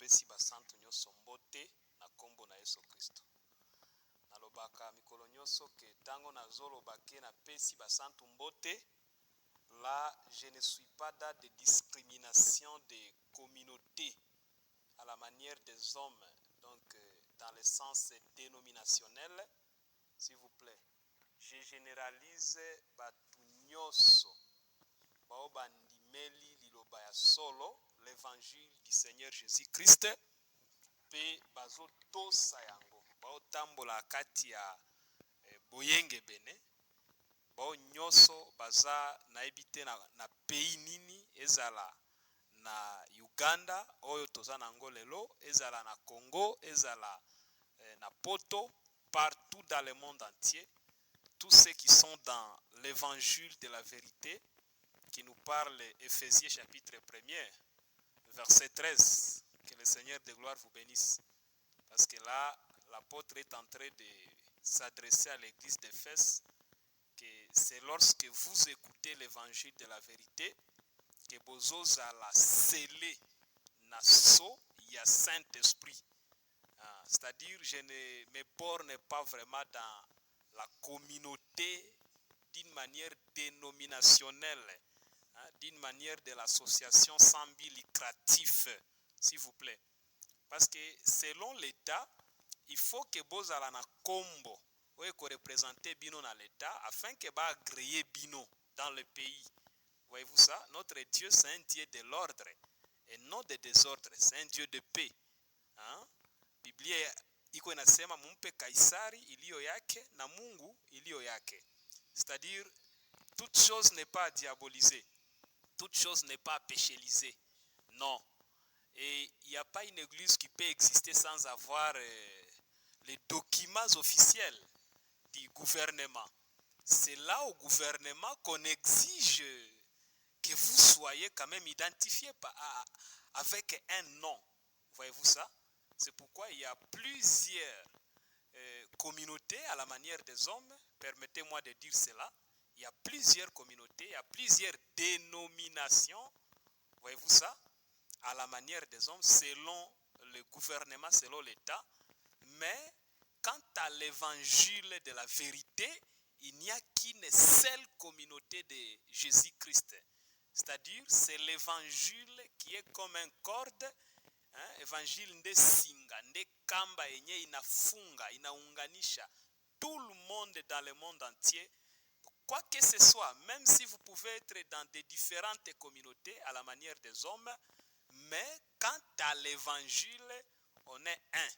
topesi basantu nyonso mbote na kombo na Yesu Kristo. Nalobaka mikolo nyonso ke tango nazoloba ke napesi basantu mbote, là je ne suis pas dans de discrimination des communautés à la manière des hommes, donc dans le sens dénominationnel, s'il vous plaît. Je généralise batu nyonso bao bandimeli liloba ya solo l'évangile du Seigneur Jésus-Christ pe bazo tosa yango bao tambola kati ya boyenge bene bao nyonso baza naebite na pays nini, ezala na Uganda oyo toza nango lelo, ezala na Congo, ezala na Poto, partout dans le monde entier, tous ceux qui sont dans l'évangile de la vérité qui nous parle Éphésiens chapitre 1er, verset 13. Que le Seigneur de gloire vous bénisse. Parce que là, l'apôtre est en train de s'adresser à l'église d'Éphèse, que c'est lorsque vous écoutez l'évangile de la vérité que vous allez sceller naso ya Saint-Esprit. C'est-à-dire, je ne me borne pas vraiment dans la communauté d'une manière dénominationnelle, d'une manière de l'association sans but lucratif, s'il vous plaît. Parce que selon l'État, il faut que vous ayez un combo pour représenter Bino dans l'État afin que vous agréez Bino dans le pays. Voyez-vous ça? Notre Dieu, c'est un Dieu de l'ordre et non de désordre. C'est un Dieu de paix. Biblia iko inasema mumpe Kaisari iliyo yake na Mungu iliyo yake. C'est-à-dire, toute chose n'est pas diabolisée. Toute chose n'est pas péchélisée. Non. Et il n'y a pas une église qui peut exister sans avoir les documents officiels du gouvernement. C'est là au gouvernement qu'on exige que vous soyez quand même identifié avec un nom. Voyez-vous ça? C'est pourquoi il y a plusieurs communautés à la manière des hommes. Permettez-moi de dire cela. Il y a plusieurs communautés, il y a plusieurs dénominations. Voyez-vous ça? À la manière des hommes, selon le gouvernement, selon l'État. Mais quant à l'évangile de la vérité, il n'y a qu'une seule communauté de Jésus-Christ. C'est-à-dire, c'est l'évangile qui est comme un corde. Évangile nde singa, nde kamba yenye inafunga, inaunganisha tout le monde dans le monde entier. Quoi que ce soit, même si vous pouvez être dans des différentes communautés à la manière des hommes, mais quant à l'évangile, on est un.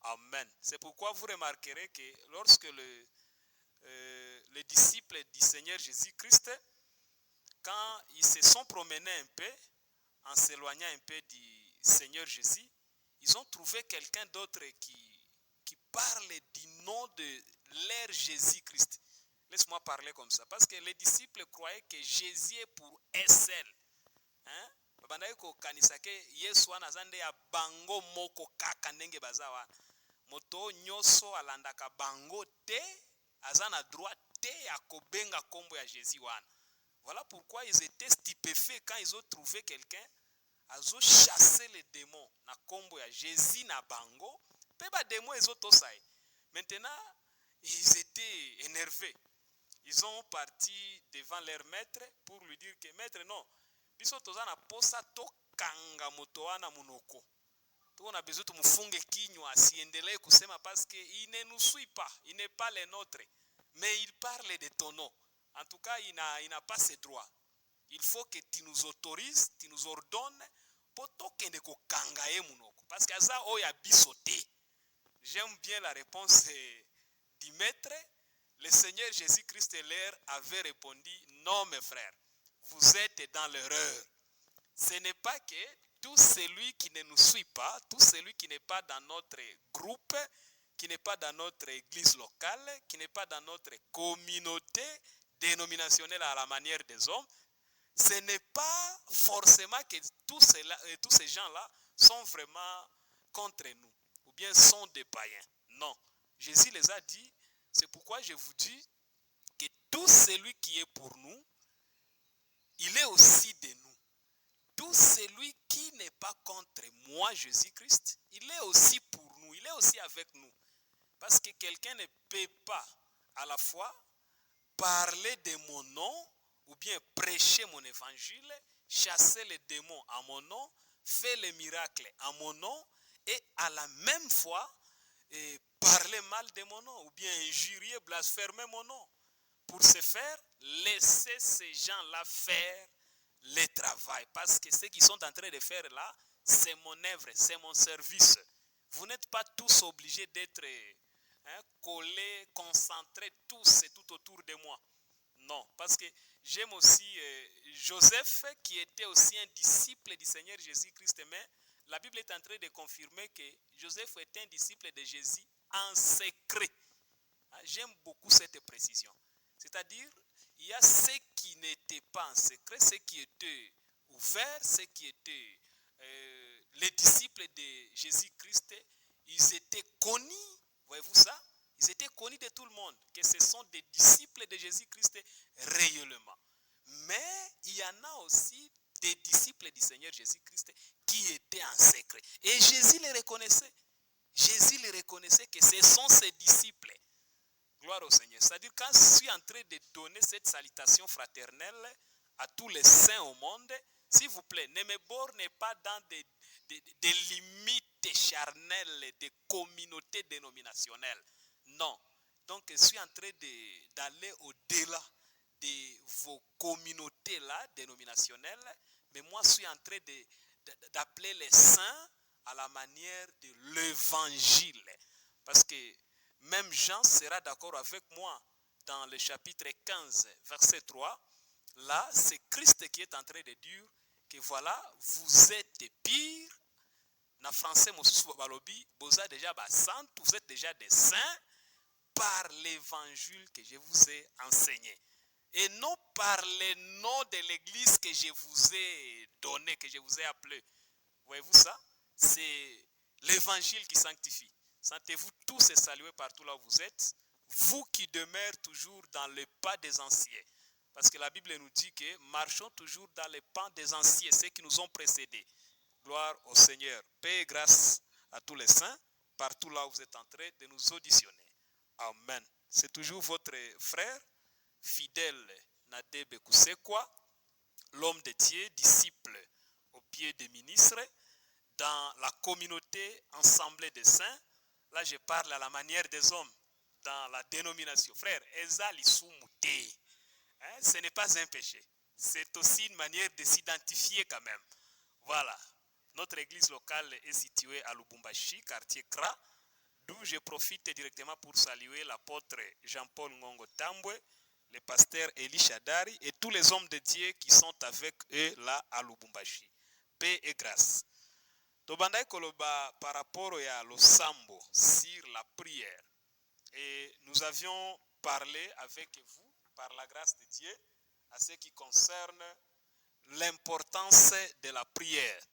Amen. C'est pourquoi vous remarquerez que lorsque les disciples du Seigneur Jésus-Christ, quand ils se sont promenés un peu, en s'éloignant un peu du Seigneur Jésus, ils ont trouvé quelqu'un d'autre qui parle du nom de leur Jésus-Christ. Laisse-moi parler comme ça. Parce que les disciples croyaient que Jésus est pour un seul. Babandako kanisake Yesu anazande ya bango moko kaka ndenge bazawa. Moto nyoso alandaka bango te, azana droit te ya kobenga kombo ya Jésus wana. Voilà pourquoi ils étaient stupéfaits quand ils ont trouvé quelqu'un azo chasser les démons na kombo ya Jésus na bango, pe ba démons ezo tosai. Maintenant, ils étaient énervés. Ils ont parti devant leur maître pour lui dire que maître non, biso tozana posa to kanga moto wana munoko. On a besoin de mufunge kinywa asiendelee kusema parce que il ne nous suit pas, il n'est pas le nôtre, mais il parle de ton nom. En tout cas, il n'a pas ses droits. Il faut que tu nous autorises, tu nous ordonnes pour tokende ko kanga ye munoko parce que ça oya bisoté. J'aime bien la réponse du maître. Le Seigneur Jésus-Christ leur avait répondu, non mes frères, vous êtes dans l'erreur. Ce n'est pas que tout celui qui ne nous suit pas, tout celui qui n'est pas dans notre groupe, qui n'est pas dans notre église locale, qui n'est pas dans notre communauté dénominationnelle à la manière des hommes, ce n'est pas forcément que tous ces gens-là sont vraiment contre nous, ou bien sont des païens. Non. Jésus les a dit, c'est pourquoi je vous dis que tout celui qui est pour nous, il est aussi de nous. D'où celui qui n'est pas contre moi, Jésus-Christ, il est aussi pour nous, il est aussi avec nous. Parce que quelqu'un ne peut pas à la fois parler de mon nom ou bien prêcher mon évangile, chasser les démons à mon nom, faire les miracles à mon nom et à la même fois parler mal de mon nom ou bien injurier, blasphémer mon nom. Pour ce faire, laissez ces gens-là faire le travail. Parce que ce qu'ils sont en train de faire là, c'est mon œuvre, c'est mon service. Vous n'êtes pas tous obligés d'être collés, concentrés tous et tout autour de moi. Non, parce que j'aime aussi Joseph, qui était aussi un disciple du Seigneur Jésus-Christ. Mais la Bible est en train de confirmer que Joseph était un disciple de Jésus en secret. J'aime beaucoup cette précision. C'est-à-dire, il y a ceux qui n'étaient pas en secret, ceux qui étaient ouverts, ceux qui étaient les disciples de Jésus-Christ. Ils étaient connus, voyez-vous ça? Ils étaient connus de tout le monde, que ce sont des disciples de Jésus-Christ réellement. Mais il y en a aussi des disciples du Seigneur Jésus-Christ qui étaient en secret. Et Jésus les reconnaissait. Jésus les reconnaissait que ce sont ses disciples. Gloire au Seigneur. C'est-à-dire, quand je suis en train de donner cette salutation fraternelle à tous les saints au monde, s'il vous plaît, ne me bornez pas dans des limites charnelles, des communautés dénominationnelles. Non. Donc, je suis en train d'aller au-delà de vos communautés-là, dénominationnelles, mais moi, je suis en train d'appeler les saints à la manière de l'évangile. Parce que même Jean sera d'accord avec moi dans le chapitre 15, verset 3. Là, c'est Christ qui est en train de dire que voilà, vous êtes pires. En français, vous êtes déjà vous êtes déjà des saints par l'évangile que je vous ai enseigné. Et non par le nom de l'église que je vous ai donné, que je vous ai appelé. Voyez-vous ça? C'est l'évangile qui sanctifie. Sentez-vous tous et salués partout là où vous êtes, vous qui demeurez toujours dans le pas des anciens. Parce que la Bible nous dit que marchons toujours dans les pas des anciens, ceux qui nous ont précédés. Gloire au Seigneur. Paix et grâce à tous les saints, partout là où vous êtes en train de nous auditionner. Amen. C'est toujours votre frère, fidèle Nadebe Kusekwa, l'homme de Dieu, disciple au pied des ministres, dans la communauté assemblée des saints. Là, je parle à la manière des hommes, dans la dénomination. Frère, ce n'est pas un péché. C'est aussi une manière de s'identifier quand même. Voilà. Notre église locale est située à Lubumbashi, quartier Kra, d'où je profite directement pour saluer l'apôtre Jean-Paul Ngongo Tambwe, le pasteur Eli Shadari et tous les hommes de Dieu qui sont avec eux là à Lubumbashi. Paix et grâce. Tobandai koloba par rapport à l'osambo sur la prière. Et nous avions parlé avec vous, par la grâce de Dieu, à ce qui concerne l'importance de la prière.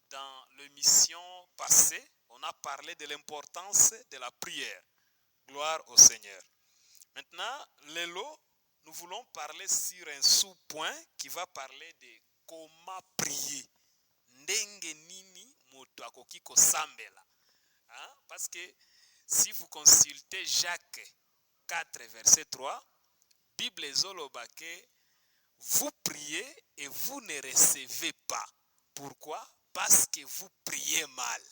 Dans l'émission passée, on a parlé de l'importance de la prière. Gloire au Seigneur. Maintenant, Lélo, nous voulons parler sur un sous-point qui va parler de comment prier. Ndenge nini moto akoki kosambela. Parce que si vous consultez Jacques 4, verset 3, Bible ezoloba que vous priez et vous ne recevez pas. Pourquoi? Parce que vous priez mal.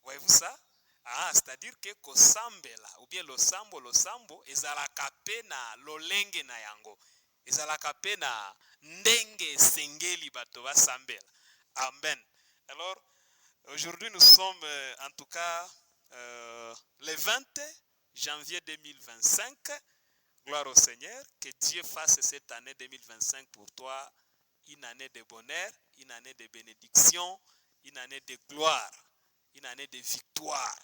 Voyez-vous ça? C'est-à-dire que kosambela ou bien losambo ezalaka pe na lolenge na yango. Ezalaka pe na ndenge sengeli bato basambela. Amen. Alors, aujourd'hui nous sommes en tout cas le 20 janvier 2025. Gloire au Seigneur. Que Dieu fasse cette année 2025 pour toi une année de bonheur, une année de bénédiction, une année de gloire, une année de victoire.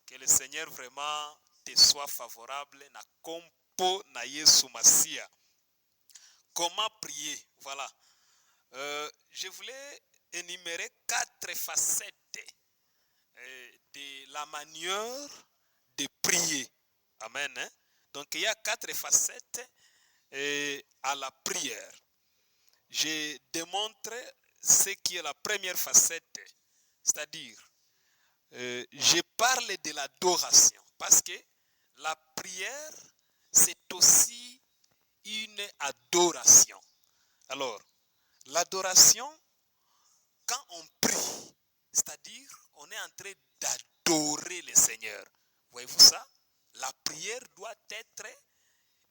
Que le Seigneur vraiment te soit favorable. Na kompo na Yesu Masia. Comment prier? Voilà. Je voulais énumérer 4 facettes de la manière de prier. Amen. Hein? Donc il y a 4 facettes à la prière. Je démontre ce qui est la première facette, c'est-à-dire, je parle de l'adoration, parce que la prière, c'est aussi une adoration. Alors, l'adoration, quand on prie, c'est-à-dire, on est en train d'adorer le Seigneur. Voyez-vous ça? La prière doit être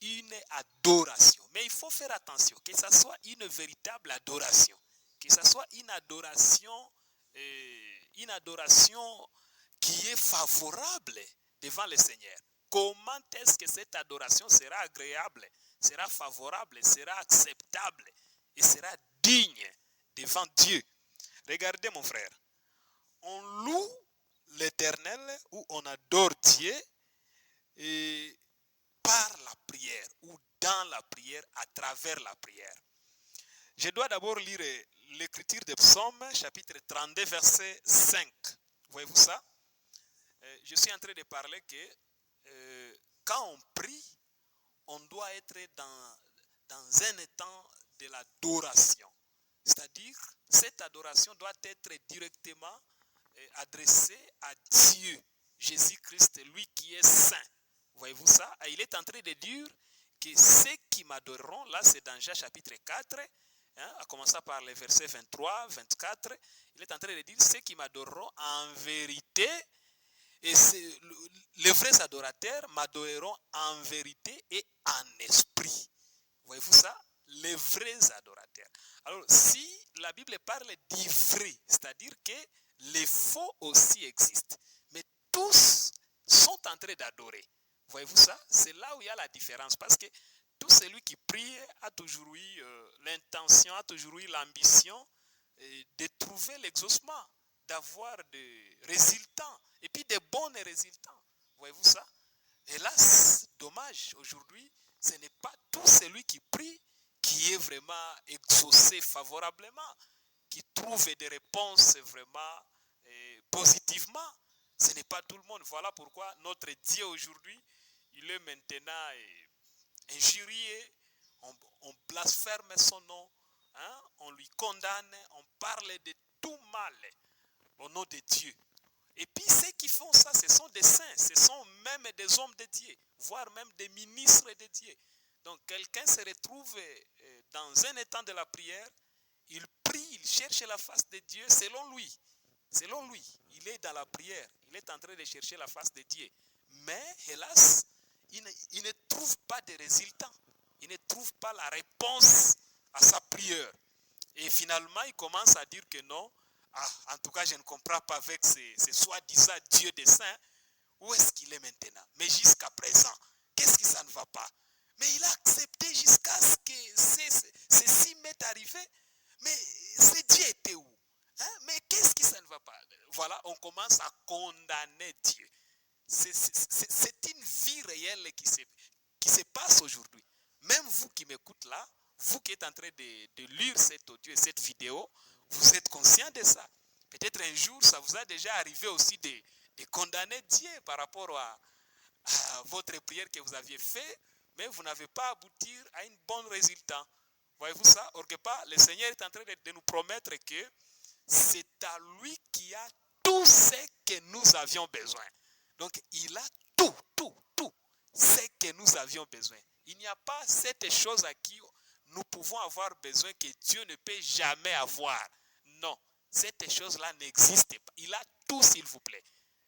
une adoration. Mais il faut faire attention, que ce soit une véritable adoration, que ce soit une adoration qui est favorable devant le Seigneur. Comment est-ce que cette adoration sera agréable, sera favorable, sera acceptable et sera digne devant Dieu? Regardez mon frère, on loue l'Éternel ou on adore Dieu et par la prière ou dans la prière, à travers la prière. Je dois d'abord lire l'écriture de Psaume, chapitre 32, verset 5. Voyez-vous ça? Je suis en train de parler que quand on prie, on doit être dans un état de l'adoration. C'est-à-dire, cette adoration doit être directement adressée à Dieu, Jésus-Christ, lui qui est saint. Voyez-vous ça? Et il est en train de dire que ceux qui m'adoreront, là c'est dans Jean chapitre 4, à commencer par les versets 23, 24, il est en train de dire ceux qui m'adoreront en vérité, et les vrais adorateurs m'adoreront en vérité et en esprit. Voyez-vous ça? Les vrais adorateurs. Alors, si la Bible parle du vrai, c'est-à-dire que les faux aussi existent, mais tous sont en train d'adorer. Voyez-vous ça? C'est là où il y a la différence, parce que tout celui qui prie a toujours eu l'intention, a toujours eu l'ambition de trouver l'exaucement, d'avoir des résultats, et puis des bons résultats. Voyez-vous ça? Hélas, dommage, aujourd'hui, ce n'est pas tout celui qui prie qui est vraiment exaucé favorablement, qui trouve des réponses vraiment positivement. Ce n'est pas tout le monde. Voilà pourquoi notre Dieu aujourd'hui, il est maintenant injurié, on blasphème son nom, hein, on lui condamne, on parle de tout mal au nom de Dieu. Et puis ceux qui font ça, ce sont des saints, ce sont même des hommes de Dieu, voire même des ministres de Dieu. Donc quelqu'un se retrouve dans un état de la prière, il prie, il cherche la face de Dieu selon lui. Selon lui, il est dans la prière, il est en train de chercher la face de Dieu. Mais hélas, il ne trouve pas de résultat. Il ne trouve pas la réponse à sa prière. Et finalement, il commence à dire que non, en tout cas, je ne comprends pas avec ces soi-disant Dieu des saints. Où est-ce qu'il est maintenant? Mais jusqu'à présent, qu'est-ce que ça ne va pas? Mais il a accepté jusqu'à ce que ceci m'est arrivé. Mais ce Dieu était où? Hein? Mais qu'est-ce que ça ne va pas? Voilà, on commence à condamner Dieu. C'est une vie réelle qui se passe aujourd'hui. Même vous qui m'écoutez là, vous qui êtes en train de lire cet audio et cette vidéo, vous êtes conscient de ça. Peut-être un jour, ça vous a déjà arrivé aussi de condamner Dieu par rapport à votre prière que vous aviez faite, mais vous n'avez pas abouti à un bon résultat. Voyez-vous ça? Or que pas, le Seigneur est en train de nous promettre que c'est à lui qui a tout ce que nous avions besoin. Donc, il a tout ce que nous avions besoin. Il n'y a pas cette chose à qui nous pouvons avoir besoin que Dieu ne peut jamais avoir. Non, cette chose-là n'existe pas. Il a tout, s'il vous plaît.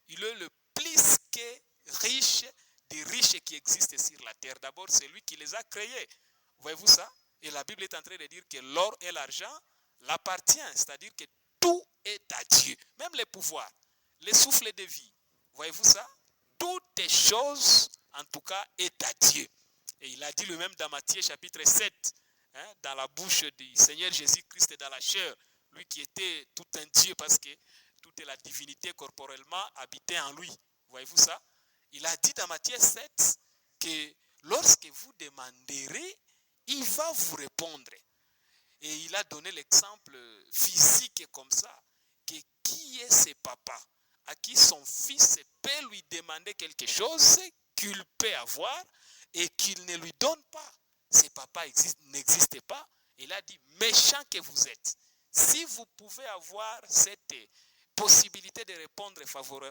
Il est le plus que riche des riches qui existent sur la terre. D'abord, c'est lui qui les a créés. Voyez-vous ça? Et la Bible est en train de dire que l'or et l'argent l'appartient. C'est-à-dire que tout est à Dieu. Même les pouvoirs, les souffles de vie. Voyez-vous ça? Toutes les choses, en tout cas, est à Dieu. Et il a dit lui-même dans Matthieu chapitre 7, hein, dans la bouche du Seigneur Jésus-Christ et dans la chair, lui qui était tout un Dieu parce que toute la divinité corporellement habitait en lui. Voyez-vous ça? Il a dit dans Matthieu 7 que lorsque vous demanderez, il va vous répondre. Et il a donné l'exemple physique comme ça, que qui est ce papa à qui son fils peut lui demander quelque chose qu'il peut avoir et qu'il ne lui donne pas. Ce papa n'existe pas. Il a dit, méchant que vous êtes. Si vous pouvez avoir cette possibilité de répondre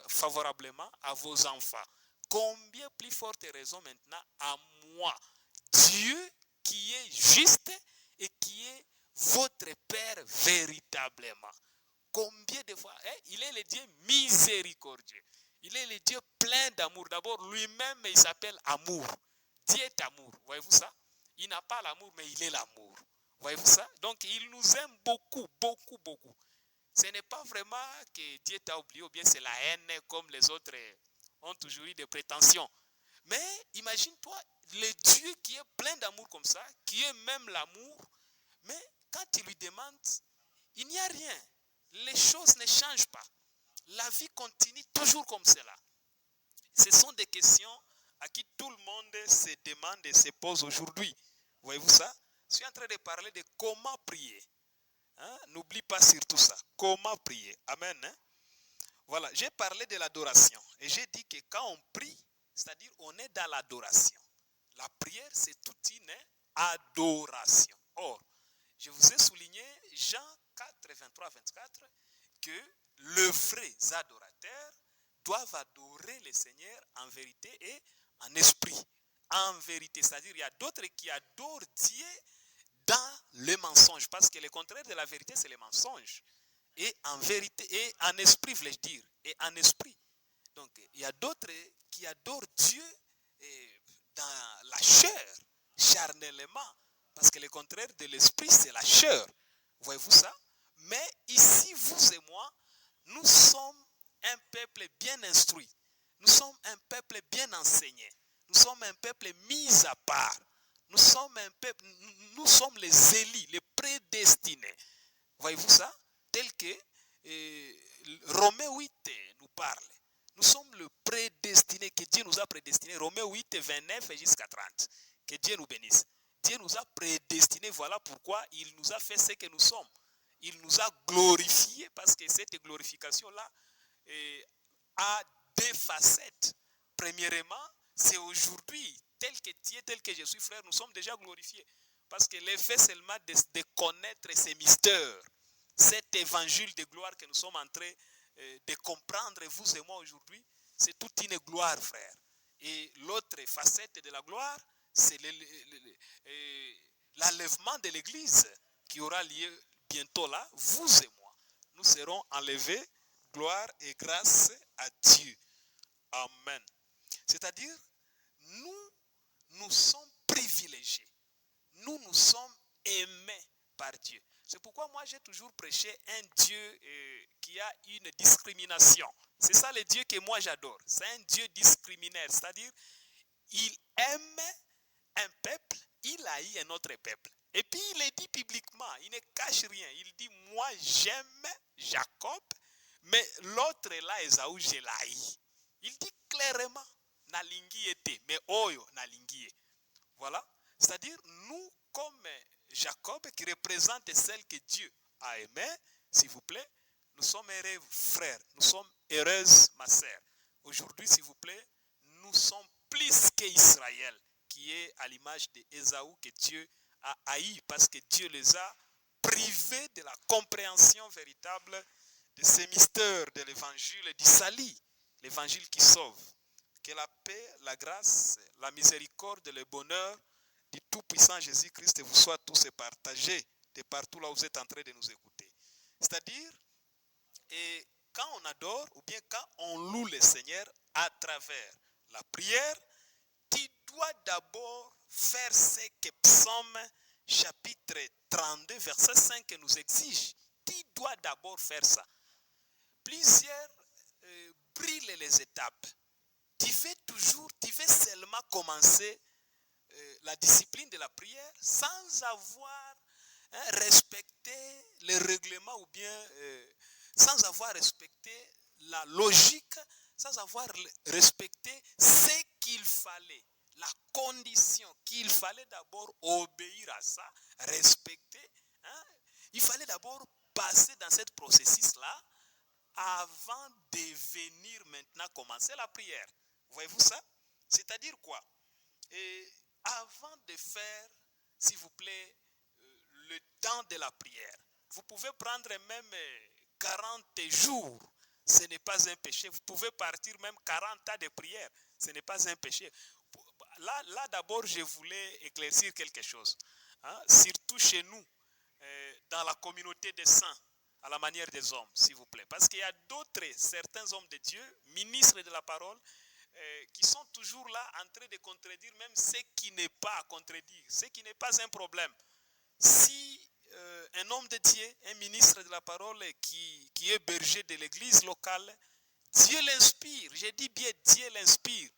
favorablement à vos enfants, combien plus forte raison maintenant à moi, Dieu qui est juste et qui est votre Père véritablement. Combien de fois, il est le Dieu miséricordieux. Il est le Dieu plein d'amour. D'abord, lui-même, il s'appelle amour. Dieu est amour. Voyez-vous ça? Il n'a pas l'amour, mais il est l'amour. Voyez-vous ça? Donc, il nous aime beaucoup, beaucoup, beaucoup. Ce n'est pas vraiment que Dieu t'a oublié ou bien c'est la haine comme les autres ont toujours eu des prétentions. Mais imagine-toi le Dieu qui est plein d'amour comme ça, qui est même l'amour, mais quand il lui demande, il n'y a rien. Les choses ne changent pas. La vie continue toujours comme cela. Ce sont des questions à qui tout le monde se demande et se pose aujourd'hui. Voyez-vous ça? Je suis en train de parler de comment prier. Hein? N'oublie pas surtout ça. Comment prier. Amen. Hein? Voilà, j'ai parlé de l'adoration. Et j'ai dit que quand on prie, c'est-à-dire on est dans l'adoration. La prière, c'est toute une adoration. Or, je vous ai souligné Jean 4, 23, 24, que les vrais adorateurs doivent adorer le Seigneur en vérité et en esprit. En vérité, c'est-à-dire il y a d'autres qui adorent Dieu dans le mensonge, parce que le contraire de la vérité, c'est le mensonge. Et en vérité, et en esprit, voulais-je dire, et en esprit. Donc, il y a d'autres qui adorent Dieu dans la chair, charnellement, parce que le contraire de l'esprit, c'est la chair. Voyez-vous ça? Mais ici, vous et moi, nous sommes un peuple bien instruit. Nous sommes un peuple bien enseigné. Nous sommes un peuple mis à part. Nous sommes un peuple, nous sommes les élus, les prédestinés. Voyez-vous ça? Tel que Romains 8 nous parle. Nous sommes le prédestiné, que Dieu nous a prédestiné. Romains 8, 29 jusqu'à 30. Que Dieu nous bénisse. Dieu nous a prédestinés, voilà pourquoi il nous a fait ce que nous sommes. Il nous a glorifiés, parce que cette glorification-là a deux facettes. Premièrement, c'est aujourd'hui, tel que tu es, tel que je suis, frère, nous sommes déjà glorifiés. Parce que l'effet seulement de connaître ces mystères, cet évangile de gloire que nous sommes en train de comprendre, vous et moi aujourd'hui, c'est toute une gloire, frère. Et l'autre facette de la gloire, c'est l'enlèvement de l'Église qui aura lieu bientôt là. Vous et moi, nous serons enlevés, gloire et grâce à Dieu. Amen. C'est-à-dire, nous sommes privilégiés. Nous sommes aimés par Dieu. C'est pourquoi moi j'ai toujours prêché un Dieu qui a une discrimination. C'est ça le Dieu que moi j'adore. C'est un Dieu discriminaire. C'est-à-dire, il aime un peuple, il haït un autre peuple. Et puis il le dit publiquement, il ne cache rien. Il dit, moi j'aime Jacob, mais l'autre là, Esaü, je l'haïs. Il dit clairement, nalingi ete, mais oyo nalingi. Voilà. C'est-à-dire, nous, comme Jacob, qui représente celle que Dieu a aimée, s'il vous plaît, nous sommes heureux, frères. Nous sommes heureuses, ma sœur. Aujourd'hui, s'il vous plaît, nous sommes plus qu'Israël, qui est à l'image d'Ésaü que Dieu a haï, parce que Dieu les a privés de la compréhension véritable de ces mystères de l'évangile du salut, l'évangile qui sauve. Que la paix, la grâce, la miséricorde, le bonheur du tout-puissant Jésus-Christ vous soient tous partagés de partout là où vous êtes en train de nous écouter. C'est-à-dire, quand on adore ou bien quand on loue le Seigneur à travers la prière, tu dois d'abord faire ce que Psaume chapitre 32, verset 5 nous exige. Tu dois d'abord faire ça. Plusieurs brûlent les étapes. Tu veux seulement commencer la discipline de la prière sans avoir respecté les règlements ou bien sans avoir respecté la logique, sans avoir respecté ce qu'il fallait, la condition qu'il fallait d'abord obéir à ça, respecter. Hein? Il fallait d'abord passer dans ce processus-là avant de venir maintenant commencer la prière. Voyez-vous ça? C'est-à-dire quoi? Et avant de faire, s'il vous plaît, le temps de la prière, Vous pouvez prendre même 40 jours. Ce n'est pas un péché. Vous pouvez partir même 40 ans de prière. Ce n'est pas un péché. Là d'abord, je voulais éclaircir quelque chose. Hein? Surtout chez nous, dans la communauté des saints, à la manière des hommes, s'il vous plaît. Parce qu'il y a d'autres, certains hommes de Dieu, ministres de la parole, qui sont toujours là en train de contredire même ce qui n'est pas à contredire, ce qui n'est pas un problème. Si un homme de Dieu, un ministre de la parole qui est berger de l'église locale, Dieu l'inspire, j'ai dit bien Dieu l'inspire,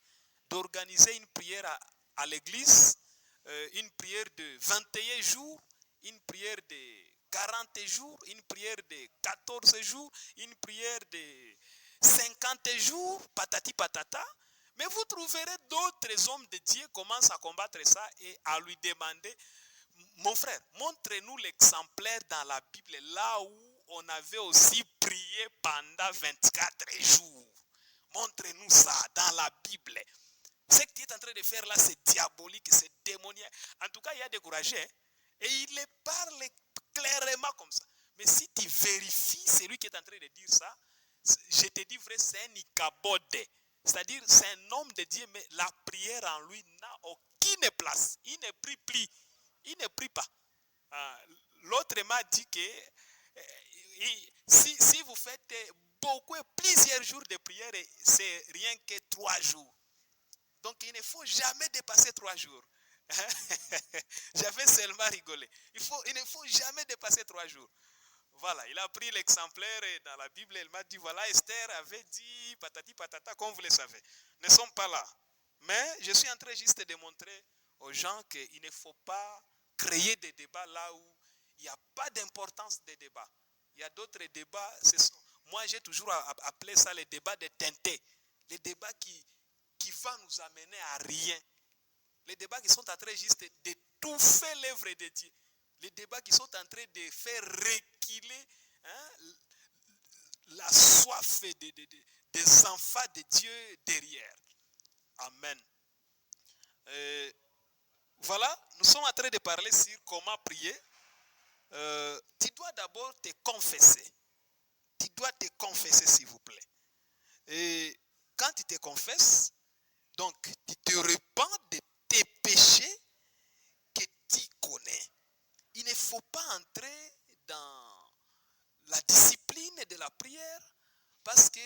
d'organiser une prière à l'église, une prière de 21 jours, une prière de 40 jours, une prière de 14 jours, une prière de 50 jours, patati patata. Mais vous trouverez d'autres hommes de Dieu commencent à combattre ça et à lui demander, mon frère, montre-nous l'exemplaire dans la Bible, là où on avait aussi prié pendant 24 jours. Montre-nous ça dans la Bible. Ce que tu es en train de faire là, c'est diabolique, c'est démoniaque. En tout cas, il y a découragé. Hein? Et il les parle clairement comme ça. Mais si tu vérifies celui qui est en train de dire ça, je te dis vrai, c'est un ikabode. C'est-à-dire, c'est un homme de Dieu, mais la prière en lui n'a aucune place. Il ne prie plus. Il ne prie pas. L'autre m'a dit que si vous faites plusieurs jours de prière, c'est rien que 3 jours. Donc il ne faut jamais dépasser 3 jours. J'avais seulement rigolé. Il ne faut jamais dépasser 3 jours. Voilà, il a pris l'exemplaire dans la Bible, il m'a dit, voilà, Esther avait dit, patati patata, comme vous le savez. Nous ne sommes pas là. Mais je suis en train juste de montrer aux gens qu'il ne faut pas créer des débats là où il n'y a pas d'importance des débats. Il y a d'autres débats, moi j'ai toujours appelé ça les débats de teintés. Les débats qui vont nous amener à rien. Les débats qui sont en train juste d'étouffer l'œuvre de Dieu. Les débats qui sont en train de faire reculer la soif des enfants de Dieu derrière. Amen. Voilà, nous sommes en train de parler sur comment prier. Tu dois d'abord te confesser. Tu dois te confesser, s'il vous plaît. Et quand tu te confesses, donc tu te repens de tes péchés que tu connais. Il ne faut pas entrer dans la discipline de la prière parce que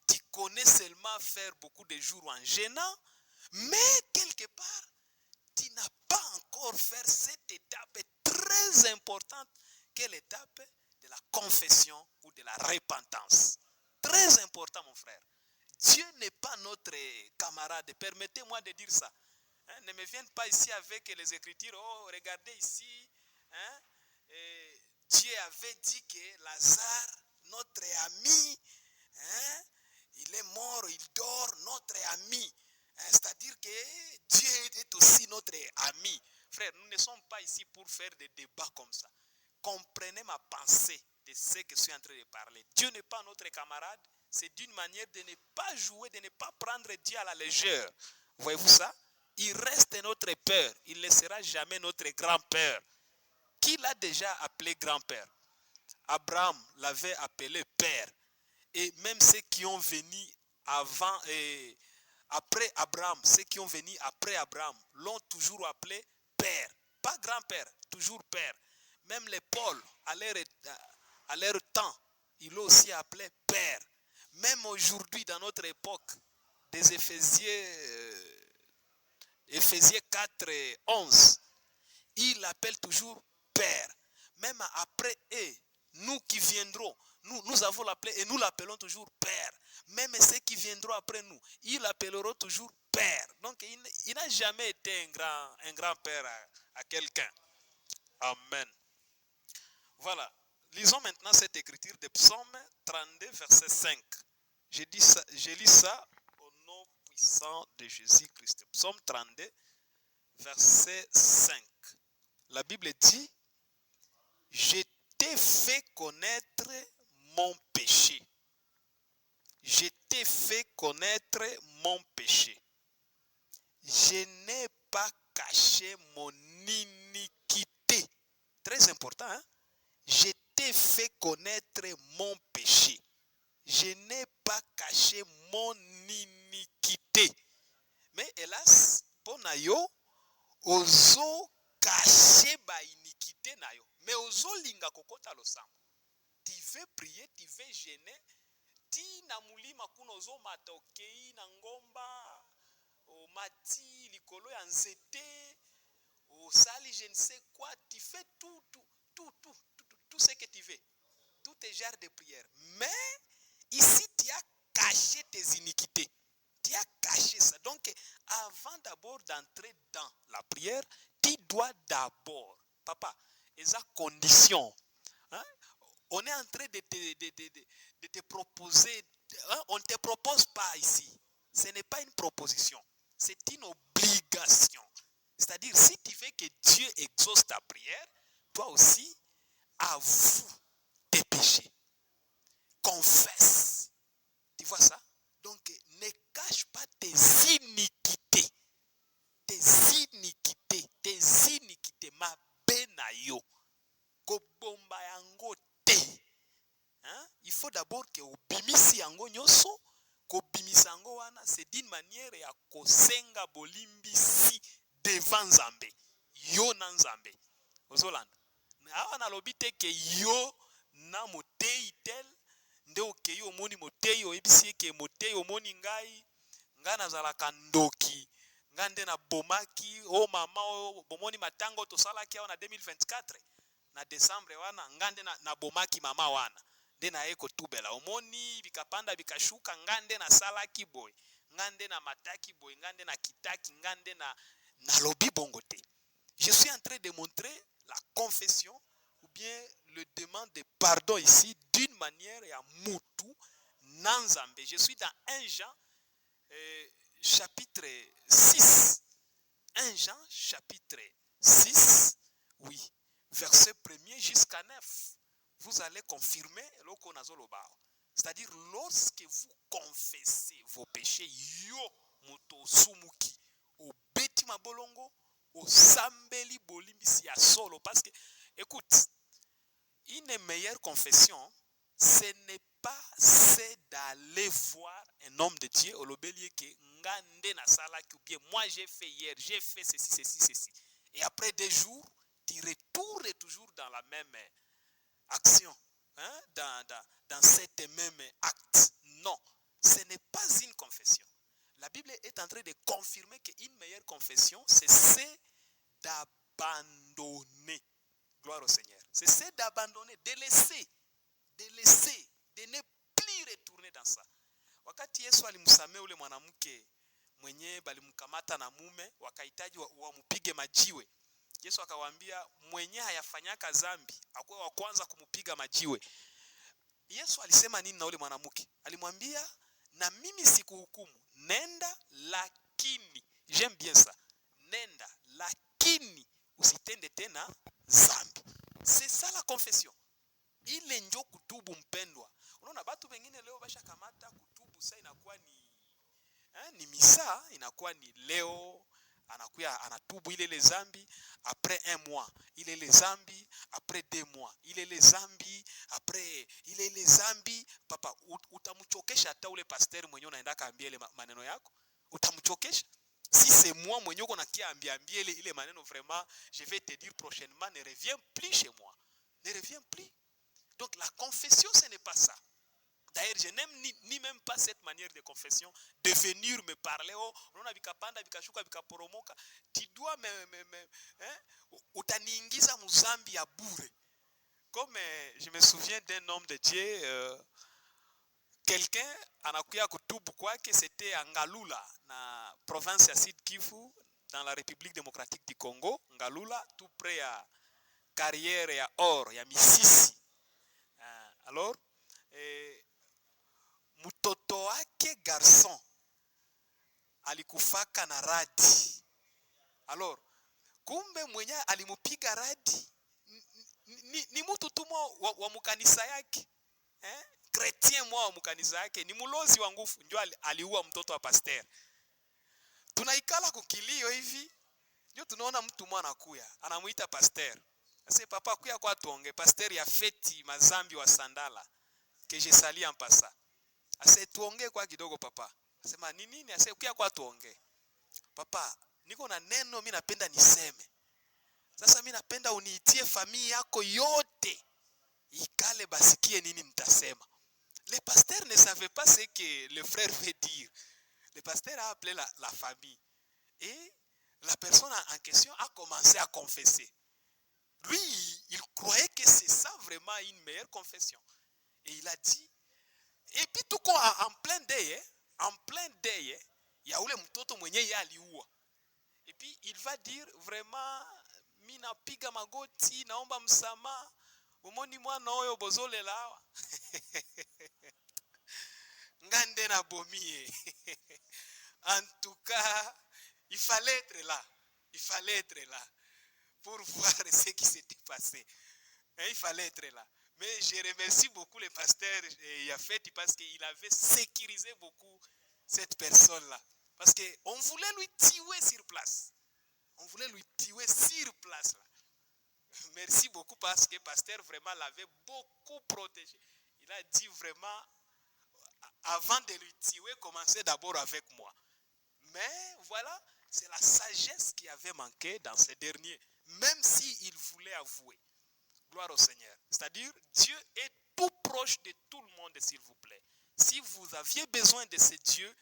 tu connais seulement faire beaucoup de jours en gênant, mais quelque part, tu n'as pas encore fait cette étape très importante qu'est l'étape de la confession ou de la repentance. Très important, mon frère. Dieu n'est pas notre camarade. Permettez-moi de dire ça. Hein, ne me viennent pas ici avec les Écritures. Oh, regardez ici. Hein, Dieu avait dit que Lazare, notre ami, hein, il est mort, il dort, notre ami. C'est-à-dire que Dieu est aussi notre ami. Frère, nous ne sommes pas ici pour faire des débats comme ça. Comprenez ma pensée de ce que je suis en train de parler. Dieu n'est pas notre camarade. C'est d'une manière de ne pas jouer, de ne pas prendre Dieu à la légère. Voyez-vous ça? Il reste notre père. Il ne sera jamais notre grand-père. Qui l'a déjà appelé grand-père? Abraham l'avait appelé père. Et même ceux qui ont venu avant et après Abraham, ceux qui ont venu après Abraham, l'ont toujours appelé père. Pas grand-père, toujours père. Même les Paul, à leur temps, ils l'ont aussi appelé père. Même aujourd'hui, dans notre époque, des Éphésiens 4 et 11, il l'appelle toujours père. Même après eux, nous qui viendrons, nous avons l'appelé et nous l'appelons toujours père. Même ceux qui viendront après nous, ils l'appelleront toujours père. Donc il n'a jamais été un grand père à quelqu'un. Amen. Voilà. Lisons maintenant cette écriture de Psaume 32, verset 5. Je lis ça au nom puissant de Jésus-Christ. Psaume 32, verset 5. La Bible dit, je t'ai fait connaître mon péché. Je t'ai fait connaître mon péché. Je n'ai pas caché mon iniquité. Très important, hein? Je t'ai fait connaître mon péché. Je n'ai pas caché mon iniquité. Mais hélas, pour yo, ozo caché ba iniquité na yo. Mais ozo linga kokota losambo. Tu veux prier, tu veux gêner. Ti na mulima kuna ozo matokei na ngomba. O mati likolo ya nzete. O sali je ne sais quoi. Tu fais tout ce que tu veux. Tout tes genres de prière. Mais ici, tu as caché tes iniquités. Tu as caché ça. Donc, avant d'abord d'entrer dans la prière, tu dois d'abord, papa, et ça condition. Hein? On est en train de te proposer, hein? On ne te propose pas ici. Ce n'est pas une proposition, c'est une obligation. C'est-à-dire, si tu veux que Dieu exauce ta prière, toi aussi, avoue tes péchés. Confesse. Tu vois ça? Donc, ne cache pas tes iniquités. Tes iniquités. Tes iniquités. Ma benayo. Kobomba yango te. Hein? Il faut d'abord que obimisi yango nyoso. Kobimisi yango wana. C'est d'une manière ya kosenga bolimbisi devant Nzambe. Yo na Nzambe. Ozolanda. Awa nalobi te ke yo na motei tel. Nde okei omoni motei oyebisi eke motei omoni ngai nazalaka ndoki ngai nde na bomaki o mama o bomoni matango tosalaki awa na 2024 na décembre wana ngai nde na bomaki mama wana nde na ye kotubela omoni bikapanda bikashuka ngai nde nasalaki boy ngai nde na mataki boy ngai nde na kitaki ngai nde na nalobi bongo te. Je suis en train de montrer la confession ou bien le demande de pardon ici d'une manière ya mutu nanzambe. Je suis dans 1 Jean chapitre 6. 1 Jean chapitre 6, oui, verset 1er jusqu'à 9. Vous allez confirmer loko nazoloba. C'est-à-dire lorsque vous confessez vos péchés, yo moto sumuki au beti mabolongo au sambeli bolimbisi ya solo. Parce que, écoute, une meilleure confession, ce n'est pas c'est d'aller voir un homme de Dieu au lobelier qui ngande na salaki ou bien moi j'ai fait hier, j'ai fait ceci. Et après 2 jours, tu retournes toujours dans la même action, hein? dans cette même acte. Non, ce n'est pas une confession. La Bible est en train de confirmer qu'une meilleure confession, c'est d'abandonner. Gloire au Seigneur. C'est d'abandonner, de laisser, de ne plus retourner dans ça. Wakati Yesu alimsamehe ule mwanamke mwenye balimkamata na mume wakahitaji wamupige majiwe. Yesu akawaambia mwenye hayafanyaka dhambi akuwe wa kwanza kumupiga majiwe. Yesu alisema nini na ule mwanamke? Alimwambia na mimi sikuhukumu, nenda lakini, j'aime bien ça. Nenda lakini usitende tena dhambi. C'est ça la confession. Ile njo kutubu mpendwa. Unaona batu wengine leo basha kamata kutubu sasa inakuwa ni misa, inakuwa ni leo anakuya anatubu ile zambi après 1 mois, ile zambi après 2 mois, ile zambi après ile zambi. Papa utamchokesha hata ule pasteur mwenye unaenda kaambia ile maneno yako, utamchokesha. Si c'est moi mwenye uko nakia ambia ile maneno, vraiment je vais te dire prochainement ne reviens plus chez moi. Ne reviens plus. Donc la confession ce n'est pas ça. D'ailleurs, je n'aime ni même pas cette manière de confession, de venir me parler. Oh, on a bikapanda, bikashuka, bikaporomoka. Tu dois utaniingiza muzambi ya bure. Comme je me souviens d'un homme de Dieu, quelqu'un anakuya kutubu kwake, c'était à Ngalula, na province ya Sud Kivu, dans la République démocratique du Congo. Ngalula, tout près à carrière ya or, ya Misisi. Alors, mtoto wake garçon alikufaka na radi. Alors, kumbe mwenye alimupiga radi ni mtu tu wa mukanisa yake. Chrétien mwa wa mukanisa yake, ni mulozi wa nguvu, ndio aliua mtoto wa pasteur. Tunaikala kukilio hivi, ndio tunaona mtu mwana anakuya, anamuita pasteur. Ase papa kuya kwa tuonge pasteur ya feti mazambi wa sandala que je sali en passant. Ase tuonge kwa kidogo papa. Asema ni nini? Ase kuya kwa tuonge. Papa, niko na neno mimi napenda niseme. Sasa mimi napenda uniitie familia yako yote. Ikale basikie nini mtasema. Le pasteur ne savait pas ce que le frère veut dire. Le pasteur a appelé la famille. Et la personne en question a commencé à confesser. Lui, il croyait que c'est ça vraiment une meilleure confession. Et il a dit, et puis tout quoi en plein deuil, il y a ule mtoto mwenye ya aliua. Et puis il va dire vraiment, mina piga magoti, naomba msamaha, umoni mwana oyo bozole lawa. Ngande na bomie. En tout cas, il fallait être là. Il fallait être là pour voir ce qui s'était passé. Et il fallait être là. Mais je remercie beaucoup le pasteur Yafet parce qu'il avait sécurisé beaucoup cette personne-là. Parce qu'on voulait lui tuer sur place. On voulait lui tuer sur place. Là. Merci beaucoup parce que le pasteur vraiment l'avait beaucoup protégé. Il a dit vraiment, avant de lui tuer, commencez d'abord avec moi. Mais voilà, c'est la sagesse qui avait manqué dans ces derniers. Même s'il voulait avouer. Gloire au Seigneur. C'est-à-dire, Dieu est tout proche de tout le monde, s'il vous plaît. Si vous aviez besoin de ce Dieu,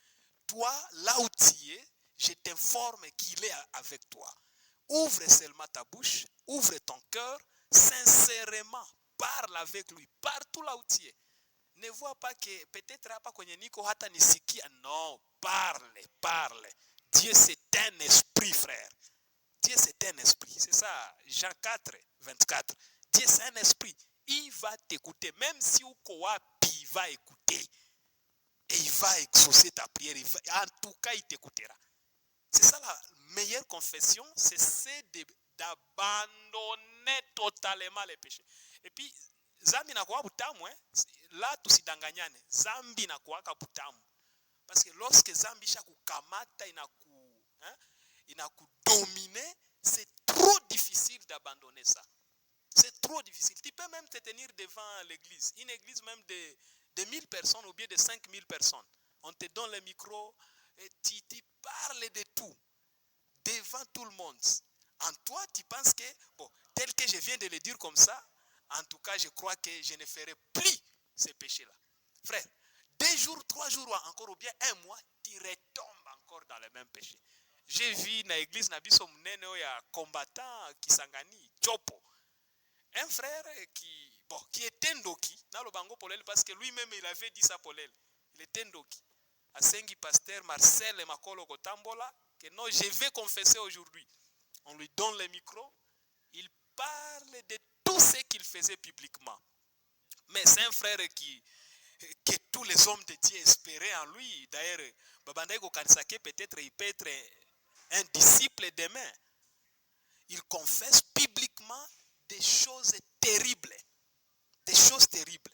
toi, là où tu es, je t'informe qu'il est avec toi. Ouvre seulement ta bouche, ouvre ton cœur, sincèrement, parle avec lui, partout là où tu es. Ne vois pas que peut-être hapa kwenye niko hata nisikia. Non, parle. Dieu c'est un esprit, frère. Dieu c'est un esprit. C'est ça, Jean 4, 24. Dieu c'est un esprit. Il va t'écouter. Même si uko wapi, il va écouter. Et il va exaucer ta prière. En tout cas, il t'écoutera. C'est ça la meilleure confession. C'est d'abandonner totalement les péchés. Et puis, zambi nakuwa butamu. Là, tusidanganyane. Zambi nakuwa butamu. Parce que lorsque zambi shakukamata inakudominer, c'est trop difficile d'abandonner ça. C'est trop difficile. Tu peux même te tenir devant l'église. Une église même de 1000 personnes ou bien de 5000 personnes. On te donne le micro et tu parles de tout. Devant tout le monde. En toi, tu penses que, bon, tel que je viens de le dire comme ça, en tout cas, je crois que je ne ferai plus ces péchés-là. Frère, 2 jours, 3 jours, encore ou bien 1 mois, tu retombes encore dans le même péché. J'ai vu dans l'église Nabiso Mnene ya combattant Kisangani, Chopo. Un frère qui était Ndoki, dans le Bango Polel, parce que lui-même il avait dit ça Polel. Il était Ndoki. A Sengi pasteur Marcel Makolo Kotambola, que non, je vais confesser aujourd'hui. On lui donne le micro, il parle de tout ce qu'il faisait publiquement. Mais c'est un frère que tous les hommes de Dieu espéraient en lui. D'ailleurs, Babandaïko Kansake, peut-être il peut être un disciple demain. Il confesse publiquement des choses terribles. Des choses terribles.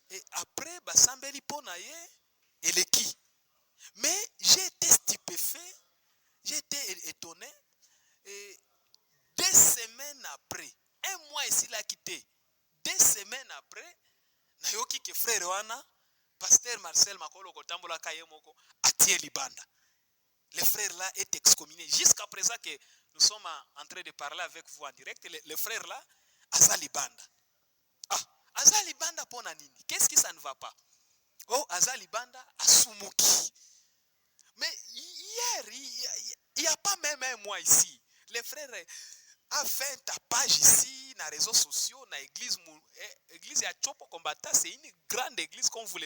Et après, Basambeli Ponaye et le qui. Mais j'ai été stupéfait, j'ai été étonné. Et 2 semaines après, 1 mois ici l'a quitté. 2 semaines après, nayoki que frère wana, pasteur Marcel Makolo Kotambola Kayemoko, atie libanda. Le frère là est excommunié. Jusqu'à présent que nous sommes en train de parler avec vous en direct, le frère là, Azali Banda. Ah, Azali Banda pona nini? Qu'est-ce qui ça ne va pas? Oh, Azali Banda Asumuki. Mais hier, il n'y a pas même 1 mois ici. Le frère a fait ta page ici, dans les réseaux sociaux, dans l'église à Chopo Kombata. C'est une grande église, comme vous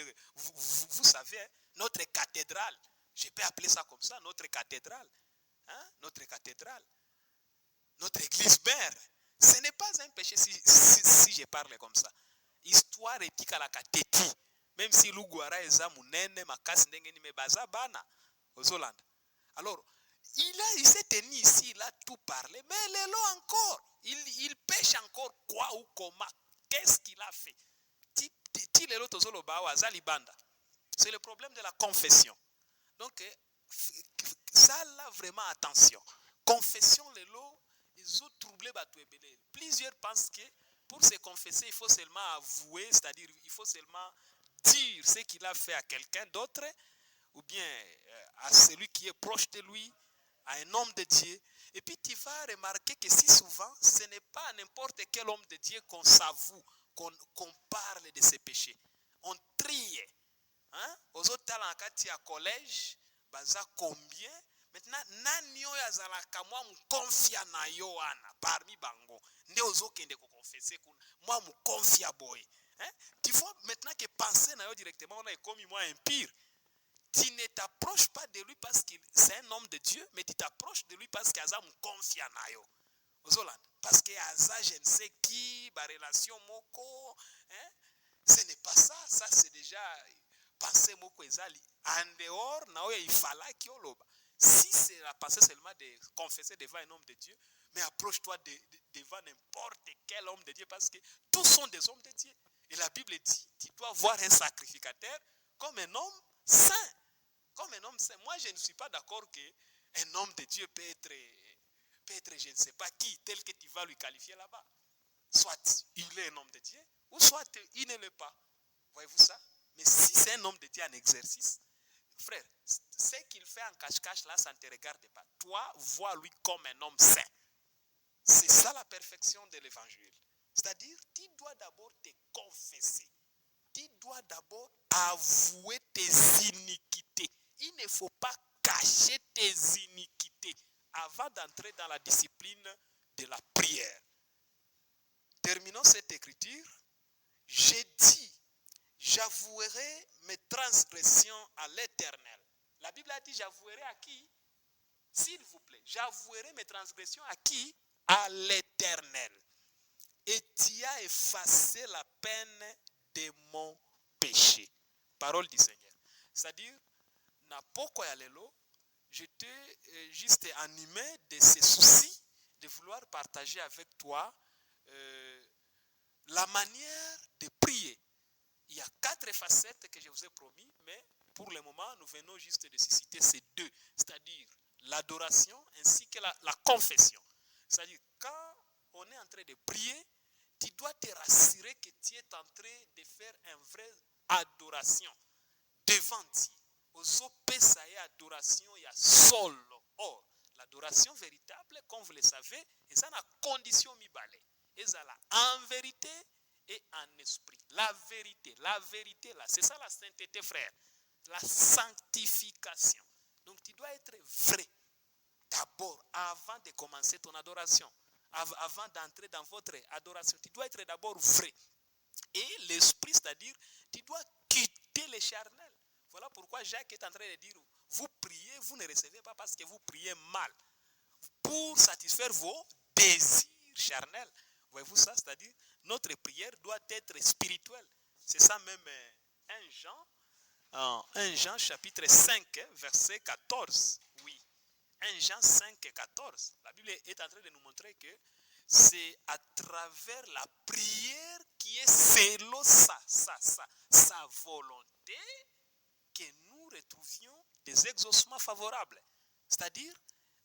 savez, hein, notre cathédrale. Je peux appeler ça comme ça, notre cathédrale. Hein? Notre cathédrale. Notre église mère. Ce n'est pas un péché si je parle comme ça. Histoire éthique à la cathéti. Même si l'Uguara est zamunene, makasi ndenge ni mebaza bana aux Hollandes. Alors, il s'est tenu ici, il a tout parlé, mais Lélo encore, il pêche encore quoi ou comment? Qu'est-ce qu'il a fait? C'est le problème de la confession. Donc, ça là, vraiment attention. Confession, Lélo, Plusieurs pensent que pour se confesser, il faut seulement avouer, c'est-à-dire il faut seulement dire ce qu'il a fait à quelqu'un d'autre, ou bien à celui qui est proche de lui, à un homme de Dieu. Et puis tu vas remarquer que si souvent, ce n'est pas à n'importe quel homme de Dieu qu'on s'avoue, qu'on parle de ses péchés. On trie. Hein? Aux autres talents, quand tu es à collège, baza combien? Maintenant, nani oyo azalaka mwa mukonfia na yo wana parmi bango nde ozokende ko confesser kuna mwa mukonfia boy. Hein? Tu vois maintenant que penser na yo directement on a commis moi impire. Tu ne t'approches pas de lui parce que c'est un homme de Dieu, mais tu t'approches de lui parce qu'il a mukonfia na yo. Parce que aza je ne sais qui, ba relation moko, hein? Ce n'est pas ça, ça c'est déjà pensée moko ezali en dehors na oyo ifalaki oloba. Si c'est la pensée seulement de confesser devant un homme de Dieu, mais approche-toi devant n'importe quel homme de Dieu parce que tous sont des hommes de Dieu. Et la Bible dit, tu dois voir un sacrificateur comme un homme saint. Comme un homme saint. Moi, je ne suis pas d'accord qu'un homme de Dieu peut être, je ne sais pas qui, tel que tu vas lui qualifier là-bas. Soit il est un homme de Dieu, ou soit il ne l'est pas. Voyez-vous ça? Mais si c'est un homme de Dieu en exercice, frère, ce qu'il fait en cache-cache là, ça ne te regarde pas. Toi, vois-lui comme un homme saint. C'est ça la perfection de l'évangile. C'est-à-dire, tu dois d'abord te confesser. Tu dois d'abord avouer tes iniquités. Il ne faut pas cacher tes iniquités avant d'entrer dans la discipline de la prière. Terminons cette écriture. J'ai dit, j'avouerai mes transgressions à l'Éternel. La Bible a dit, j'avouerai à qui? S'il vous plaît, j'avouerai mes transgressions à qui? À l'Éternel. Et tu as effacé la peine de mon péché. Parole du Seigneur. C'est-à-dire, na poko ya lelo, j'étais juste animé de ce souci de vouloir partager avec toi la manière de prier. Il y a 4 facettes que je vous ai promis, mais pour le moment, nous venons juste de citer ces 2, c'est-à-dire l'adoration ainsi que la confession. C'est-à-dire, quand on est en train de prier, tu dois te rassurer que tu es en train de faire une vraie adoration devant Dieu. Aux opesa et adoration, il y a solo. Or, l'adoration véritable, comme vous le savez, c'est une condition mibale. C'est en vérité et en esprit. La vérité là, c'est ça la sainteté, frère. La sanctification. Donc, tu dois être vrai. D'abord, avant de commencer ton adoration, avant d'entrer dans votre adoration, tu dois être d'abord vrai. Et l'esprit, c'est-à-dire, tu dois quitter les charnels. Voilà pourquoi Jacques est en train de dire, vous priez, vous ne recevez pas parce que vous priez mal. Pour satisfaire vos désirs charnels. Voyez-vous ça? C'est-à-dire, notre prière doit être spirituelle. C'est ça même 1 Jean chapitre 5, verset 14. Oui. 1 Jean 5, 14. La Bible est en train de nous montrer que c'est à travers la prière qui est selon sa volonté que nous retrouvions des exaucements favorables. C'est-à-dire,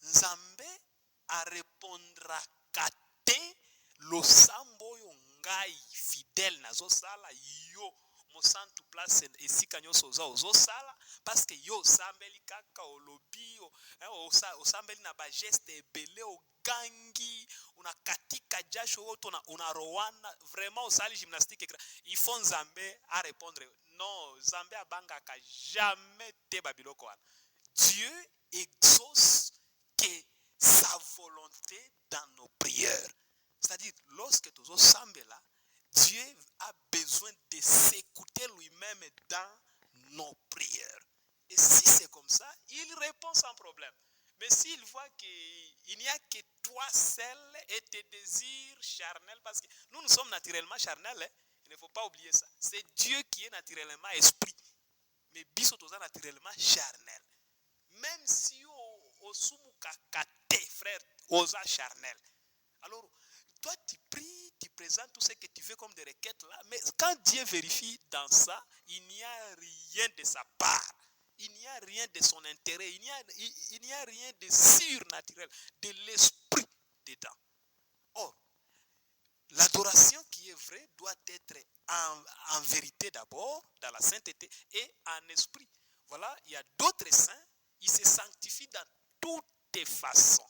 Nzambe a répondra kate losambo yo ngai fidèle nazo sala yo mosantu place esika nyoso ozo sala parce que yo sambeli kaka olobi osambeli na ba geste ebele ogangi unakatika jasho oto una rowana vraiment osali gymnastique. Il faut Nzambe à répondre non, Nzambe abangaka jamais te babiloko wana. Dieu exauce que sa volonté dans nos prières. C'est-à-dire, lorsque tu es là, Dieu a besoin de s'écouter lui-même dans nos prières. Et si c'est comme ça, il répond sans problème. Mais s'il voit qu'il n'y a que toi seul et tes désirs charnels, parce que nous sommes naturellement charnels, hein, il ne faut pas oublier ça. C'est Dieu qui est naturellement esprit. Mais biso toza naturellement charnel. Même si au sumukakate, frère, osa charnel. Alors, toi tu pries, tu présentes tout ce que tu veux comme des requêtes là, mais quand Dieu vérifie dans ça, il n'y a rien de sa part. Il n'y a rien de son intérêt. Il n'y a rien de surnaturel, de l'esprit dedans. Or, l'adoration qui est vraie doit être en vérité d'abord, dans la sainteté et en esprit. Voilà, il y a d'autres saints, ils se sanctifient dans toutes les façons.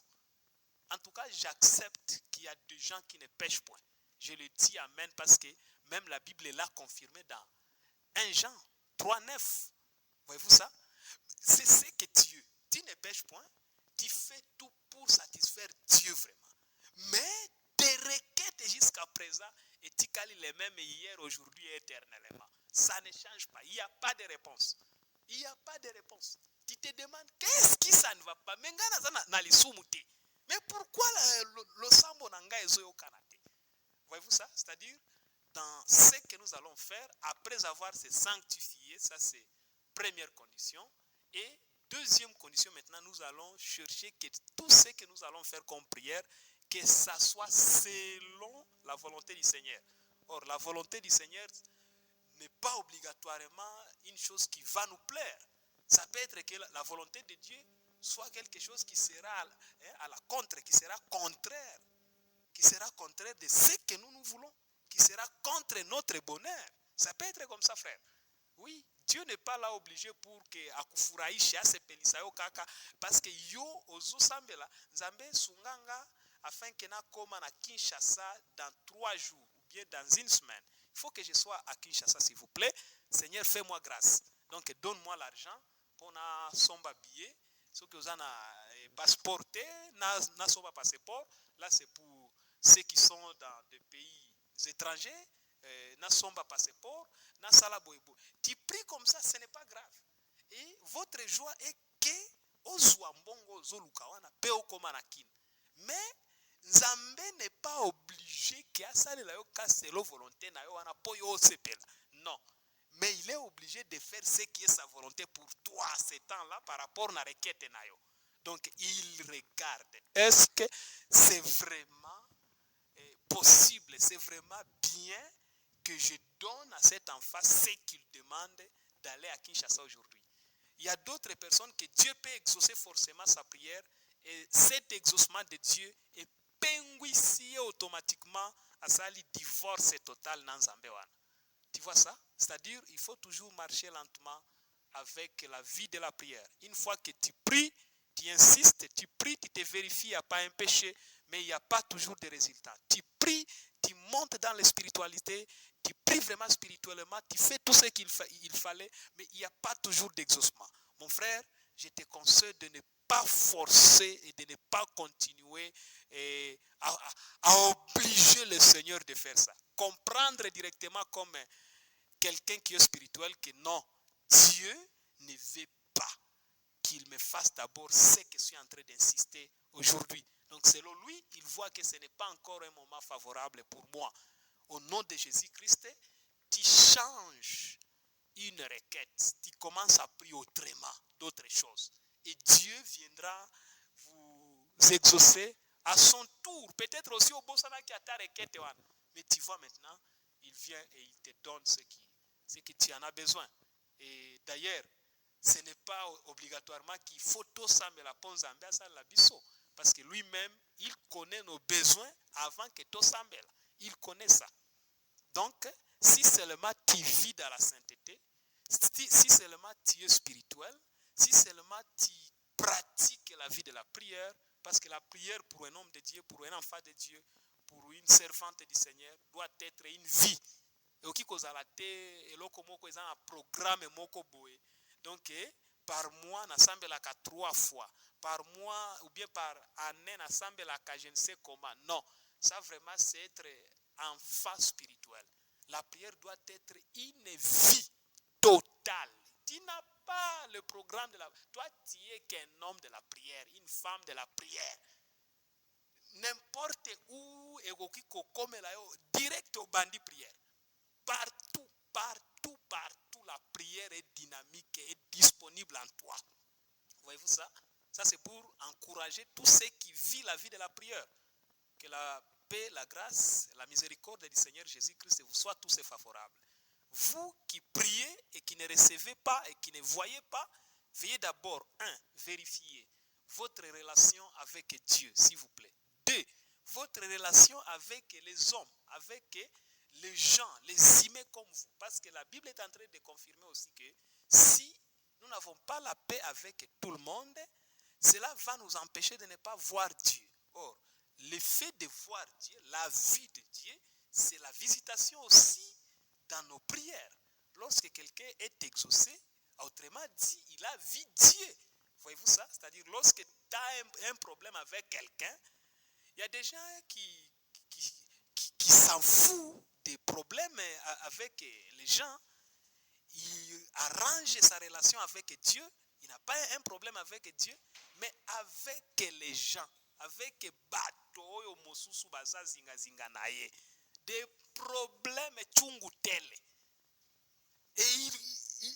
En tout cas, j'accepte qu'il y a des gens qui ne pêchent point. Je le dis amen parce que même la Bible l'a confirmé dans 1 Jean 3,9. Voyez-vous ça? C'est ce que tu ne pêches point, tu fais tout pour satisfaire Dieu vraiment. Mais tes requêtes jusqu'à présent, et tu cales les mêmes hier, aujourd'hui et éternellement. Ça ne change pas. Il n'y a pas de réponse. Il n'y a pas de réponse. Tu te demandes, qu'est-ce qui ça ne va pas? Mais pourquoi le sambo nanga ezoyo kanate? Voyez-vous ça? C'est-à-dire, dans ce que nous allons faire, après avoir se sanctifié, ça c'est première condition. Et deuxième condition, maintenant, nous allons chercher que tout ce que nous allons faire comme prière, que ça soit selon la volonté du Seigneur. Or, la volonté du Seigneur n'est pas obligatoirement une chose qui va nous plaire. Ça peut être que la volonté de Dieu soit quelque chose qui sera à la contre, qui sera contraire de ce que nous voulons, qui sera contre notre bonheur. Ça peut être comme ça, frère. Oui, Dieu n'est pas là obligé pour que akufurahishe asepelisa yo kaka parce que yo ozosambela nzambe sunganga afin que na koma na Kinshasa dans 3 jours ou bien dans une semaine. Il faut que je sois à Kinshasa, s'il vous plaît. Seigneur, fais-moi grâce. Donc donne-moi l'argent pour na somba billet. Ce que vous avez passeport, na somba passeport. Là c'est pour ceux qui sont dans des pays étrangers. Na somba passeport, na sala boybo. Tu pries comme ça, ce n'est pas grave. Et votre joie est que ozwa mbongo zoluka wana pe okoma na kin. Mais Nzambe n'est pas obligé que asalela yo kaselo volonté na yo wana po yo sepela. Non. Mais il est obligé de faire ce qui est sa volonté pour toi ce temps-là par rapport à la requête na yo. Donc il regarde. Est-ce que c'est vraiment possible, c'est vraiment bien que je donne à cet enfant ce qu'il demande d'aller à Kinshasa aujourd'hui? Il y a d'autres personnes que Dieu peut exaucer forcément sa prière et cet exaucement de Dieu est penguissié automatiquement à ça, le divorce total dans Zambéwana. Tu vois ça? C'est-à-dire il faut toujours marcher lentement avec la vie de la prière. Une fois que tu pries, tu insistes, tu pries, tu te vérifies, il n'y a pas un péché, mais il n'y a pas toujours de résultats. Tu pries, tu montes dans la spiritualité, tu pries vraiment spirituellement, tu fais tout ce qu'il fallait, mais il n'y a pas toujours d'exaucement. Mon frère, je te conseille de ne pas forcer et de ne pas continuer à obliger le Seigneur de faire ça. Comprendre directement comme quelqu'un qui est spirituel que non, Dieu ne veut pas qu'il me fasse d'abord ce que je suis en train d'insister aujourd'hui. Donc selon lui, il voit que ce n'est pas encore un moment favorable pour moi. Au nom de Jésus-Christ, tu changes une requête, tu commences à prier autrement, d'autres choses. Et Dieu viendra vous exaucer à son tour. Peut-être aussi au Bossana qui a ta requête. Mais tu vois maintenant, il vient et il te donne ce que tu en as besoin. Et d'ailleurs, ce n'est pas obligatoirement qu'il faut tout ça, mais la ponce à la biso. Parce que lui-même, il connaît nos besoins avant que tout ça. Il connaît ça. Donc, si seulement tu vis dans la sainteté, si seulement tu es spirituel, si seulement tu pratiques la vie de la prière, parce que la prière pour un homme de Dieu, pour un enfant de Dieu, pour une servante du Seigneur, doit être une vie. Et qui cause la té, et l'oko moko est un programme moko boé. Donc, par mois, n'assemble la 3 fois. Par mois, ou bien par année, n'assemble la je ne sais comment. Non, ça vraiment, c'est être enfant spirituel. La prière doit être une vie totale. Tu n'as pas le programme de la prière. Toi, tu es qu'un homme de la prière, une femme de la prière. N'importe où, direct au bandit prière. Partout, partout, partout, la prière est dynamique et est disponible en toi. Voyez-vous ça? Ça, c'est pour encourager tous ceux qui vivent la vie de la prière. Que la paix, la grâce, la miséricorde du Seigneur Jésus-Christ vous soient tous favorables. Vous qui priez et qui ne recevez pas et qui ne voyez pas, veuillez d'abord, 1, vérifier votre relation avec Dieu, s'il vous plaît. 2, votre relation avec les hommes, avec les gens, les humains comme vous. Parce que la Bible est en train de confirmer aussi que si nous n'avons pas la paix avec tout le monde, cela va nous empêcher de ne pas voir Dieu. Or, le fait de voir Dieu, la vie de Dieu, c'est la visitation aussi dans nos prières. Lorsque quelqu'un est exaucé, autrement dit, il a vu Dieu. Voyez-vous ça? C'est-à-dire, lorsque tu as un problème avec quelqu'un, il y a des gens qui s'en foutent des problèmes avec les gens. Il arrange sa relation avec Dieu. Il n'a pas un problème avec Dieu, mais avec les gens, avec bato mosusu baza zinga naye, des problèmes chungu tele. Et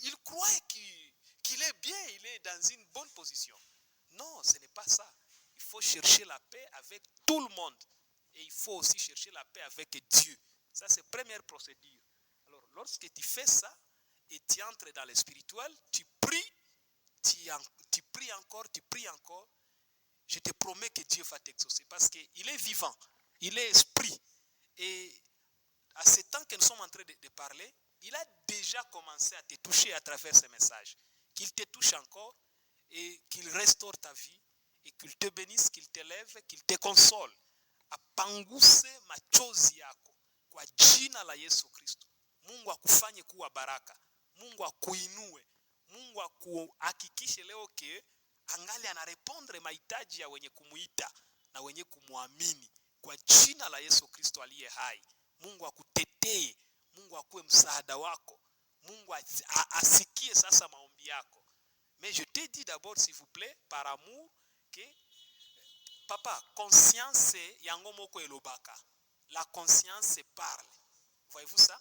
il croit qu'il est bien, il est dans une bonne position. Non, ce n'est pas ça. Il faut chercher la paix avec tout le monde. Et il faut aussi chercher la paix avec Dieu. Ça, c'est la première procédure. Alors, lorsque tu fais ça, et tu entres dans le spirituel, tu pries encore, je te promets que Dieu va t'exaucer. Parce qu'il est vivant, il est esprit. Et à ce temps que nous sommes en train de parler, il a déjà commencé à te toucher à travers ce message. Qu'il te touche encore et qu'il restaure ta vie et qu'il te bénisse, qu'il t'élève, qu'il te console. Apanguse machozi yako kwa jina la Yesu Kristo. Mungu akufanye kuwa baraka. Mungu akuinue. Mungu akuhakikishe leo ke angali anarepondre mahitaji ya wenye kumuita na wenye kumuamini kwa jina la Yesu Kristo aliye hai. Mungu akutetee. Mungu akuwe msaada wako. Mungu asikie sasa maombi yako. Mais je te dis d'abord, s'il vous plaît, par amour, que papa, conscience yango moko elobaka. La conscience parle. Voyez-vous ça?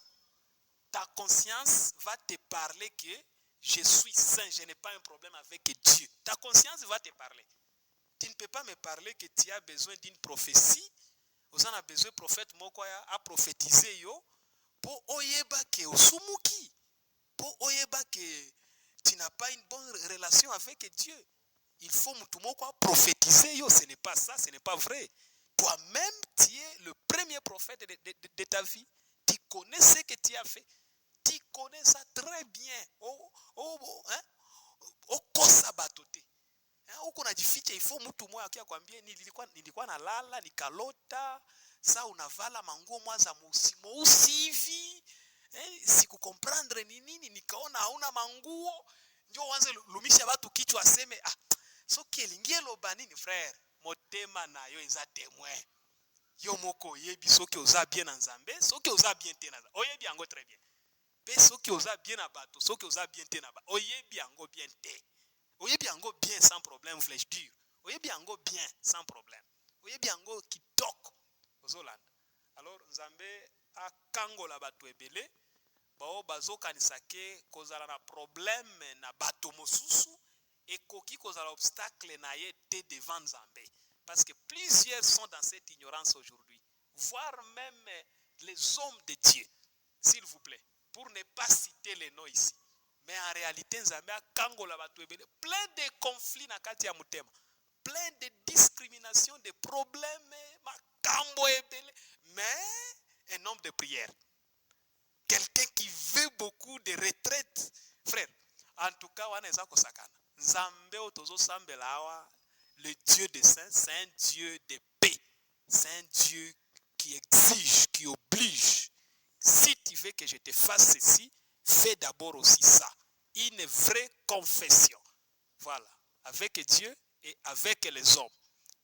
Ta conscience va te parler que je suis saint, je n'ai pas un problème avec Dieu. Ta conscience va te parler. Tu ne peux pas me parler que tu as besoin d'une prophétie. Vous en avez besoin, prophète moko a prophétisé yo. Pour oyeba ke osumuki. Pour oyeba que tu n'as pas une bonne relation avec Dieu. Il faut prophétiser. Yo, ce n'est pas ça, ce n'est pas vrai. Toi-même, tu es le premier prophète de ta vie. Tu connais ce que tu as fait. Tu connais ça très bien. Kosa batote. Huko najificha, il faut mtu mmoja akikwambia nilikuwa nalala nikalota saa unavala manguo mwanza mweusi hivi. Sikukomprendre ni nini, nikaona hauna manguo, ndio uanze lumisha watu kichwa aseme soki elingi loba nini frère, motema na yo eza témoin. Yo moko yebi soki oza bien na Nzambe, soki oza bien te na oyebi yango très bien. Pe soki oza bien na bato, soki oza bien te na ba oyebi yango bien te. Oyebi yango bien sans problème, flèche dure. Oyebi yango bien sans problème. Oyebi yango kitoko ozolanda. Alors Nzambe akangola bato ebele bao bazokanisa ke kozala na problème na bato mosusu ekoki kozala obstacle na ye te devant Nzambe. Parce que plusieurs sont dans cette ignorance aujourd'hui. Voire même les hommes de Dieu, s'il vous plaît, pour ne pas citer les noms ici. Mais en réalité, Nzambe akangola bato ebele, plein de conflits na kati ya mutema, plein de discriminations, de problèmes, makambo ebele, mais un homme de prière. Quelqu'un qui veut beaucoup de retraite. Frère, en tout cas, wana eza kosakana. Nzambe otozo sambela awa, le Dieu des saints, c'est un Dieu de paix. C'est un Dieu qui exige, qui oblige. Si tu veux que je te fasse ceci, fais d'abord aussi ça. Une vraie confession. Voilà. Avec Dieu et avec les hommes.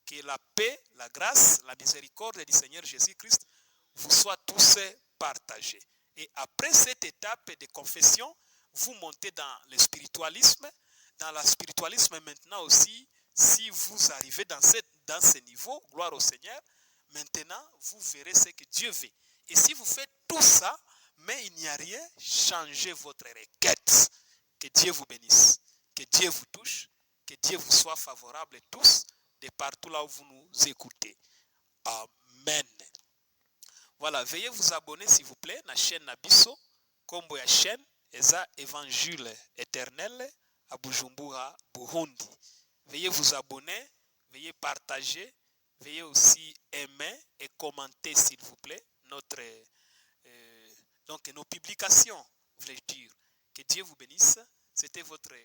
Que la paix, la grâce, la miséricorde du Seigneur Jésus-Christ vous soient tous partagés. Et après cette étape de confession, vous montez dans le spiritualisme. Dans le spiritualisme maintenant aussi, si vous arrivez dans ce niveau, gloire au Seigneur, maintenant vous verrez ce que Dieu veut. Et si vous faites tout ça, mais il n'y a rien, changez votre requête. Que Dieu vous bénisse, que Dieu vous touche, que Dieu vous soit favorable tous, de partout là où vous nous écoutez. Amen. Voilà, veuillez vous abonner s'il vous plaît, na chaîne Nabiso, kombo ya chaîne, eza évangile éternel, à Bujumbura, Burundi. Veuillez vous abonner, veuillez partager, Veuillez aussi aimer et commenter, s'il vous plaît, donc nos publications, voulais-je dire. Que Dieu vous bénisse. C'était votre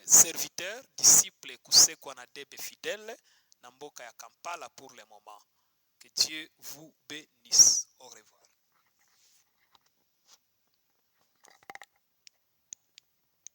serviteur, disciple Kuse Kwanadebe fidèle, Namboka ya Kampala pour le moment. Que Dieu vous bénisse.